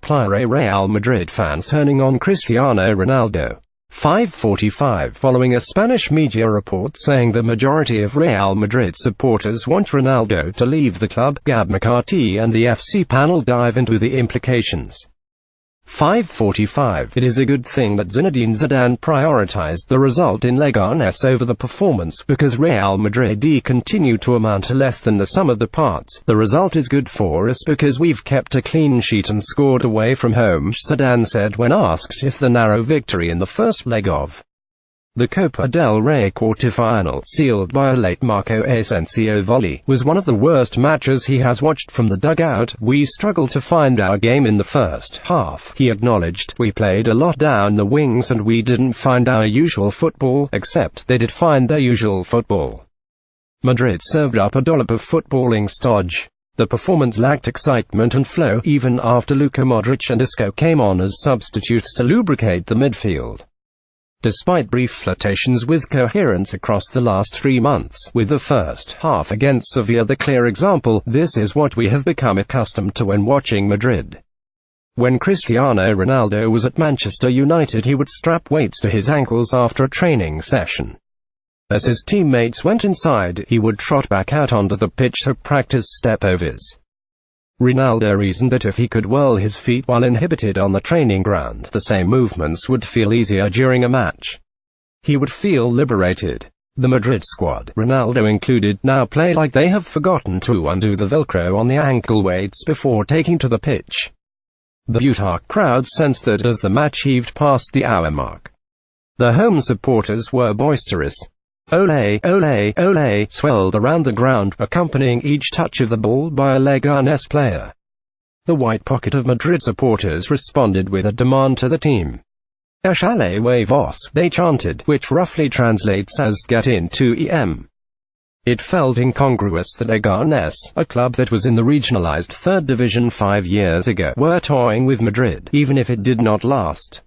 playAre. Real Madrid fans turning on Cristiano Ronaldo. 5:45 following a Spanish media report saying the majority of Real Madrid supporters want Ronaldo to leave the club, Gab McCarthy and the FC panel dive into the implications. 5:45 It is a good thing that Zinedine Zidane prioritized the result in Leganes over the performance, because Real Madrid continue to amount to less than the sum of the parts. The result is good for us because we've kept a clean sheet and scored away from home, Zidane said when asked if the narrow victory in the first leg of the Copa del Rey quarterfinal, sealed by a late Marco Asensio volley, was one of the worst matches he has watched from the dugout. "We struggled to find our game in the first half," he acknowledged. "We played a lot down the wings and we didn't find our usual football, except they did find their usual football." Madrid served up a dollop of footballing stodge. The performance lacked excitement and flow, even after Luka Modric and Isco came on as substitutes to lubricate the midfield. Despite brief flirtations with coherence across the last 3 months, with the first half against Sevilla the clear example, this is what we have become accustomed to when watching Madrid. When Cristiano Ronaldo was at Manchester United, he would strap weights to his ankles after a training session. As his teammates went inside, he would trot back out onto the pitch to practice step-overs. Ronaldo reasoned that if he could whirl his feet while inhibited on the training ground, the same movements would feel easier during a match. He would feel liberated. The Madrid squad, Ronaldo included, now play like they have forgotten to undo the Velcro on the ankle weights before taking to the pitch. The Utah crowd sensed that as the match heaved past the hour mark. The home supporters were boisterous. "Ole, ole, ole," swelled around the ground, accompanying each touch of the ball by a Leganes player. The white pocket of Madrid supporters responded with a demand to the team. "Echale huevos," they chanted, which roughly translates as "get into EM." It felt incongruous that Leganes, a club that was in the regionalized third division 5 years ago, were toying with Madrid, even if it did not last.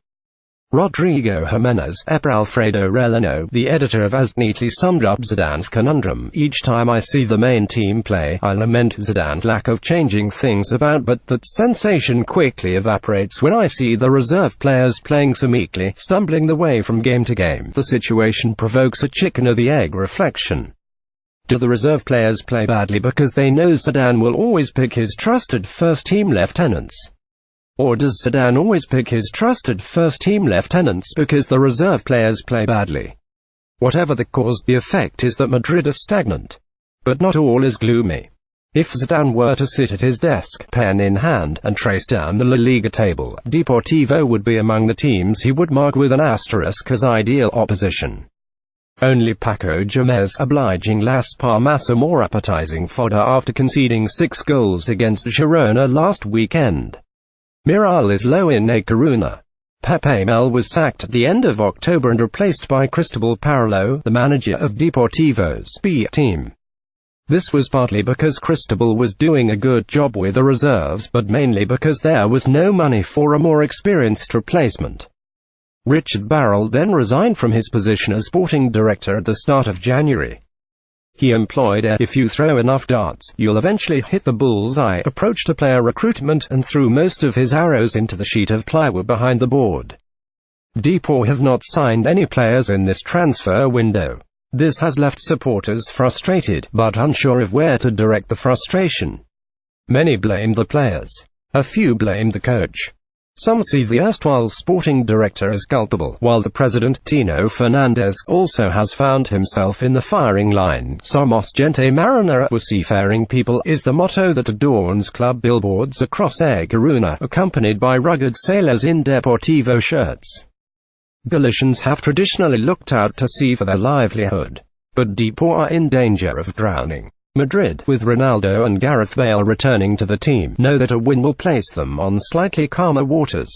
Rodrigo Jimenez, Alfredo Relano, the editor of AS, neatly summed up Zidane's conundrum. "Each time I see the main team play, I lament Zidane's lack of changing things about, but that sensation quickly evaporates when I see the reserve players playing so meekly, stumbling their way from game to game. The situation provokes a chicken-or-the-egg reflection. Do the reserve players play badly because they know Zidane will always pick his trusted first-team lieutenants? Or does Zidane always pick his trusted first-team lieutenants because the reserve players play badly? Whatever the cause, the effect is that Madrid are stagnant. But not all is gloomy. If Zidane were to sit at his desk, pen in hand, and trace down the La Liga table, Deportivo would be among the teams he would mark with an asterisk as ideal opposition. Only Paco James obliging Las Palmas are more appetizing fodder after conceding 6 goals against Girona last weekend. Morale is low in A Coruña. Pepe Mel was sacked at the end of October and replaced by Cristobal Paralo, the manager of Deportivo's B team. This was partly because Cristobal was doing a good job with the reserves, but mainly because there was no money for a more experienced replacement. Richard Barrell then resigned from his position as sporting director at the start of January. He employed a "if you throw enough darts, you'll eventually hit the bullseye" approach to player recruitment, and threw most of his arrows into the sheet of plywood behind the board. Depor have not signed any players in this transfer window. This has left supporters frustrated, but unsure of where to direct the frustration. Many blame the players. A few blame the coach. Some see the erstwhile sporting director as culpable, while the president, Tino Fernandes, also has found himself in the firing line. "Somos gente marinera," or seafaring people, is the motto that adorns club billboards across A Coruña, accompanied by rugged sailors in Deportivo shirts. Galicians have traditionally looked out to sea for their livelihood. But Depor are in danger of drowning. Madrid, with Ronaldo and Gareth Bale returning to the team, know that a win will place them on slightly calmer waters.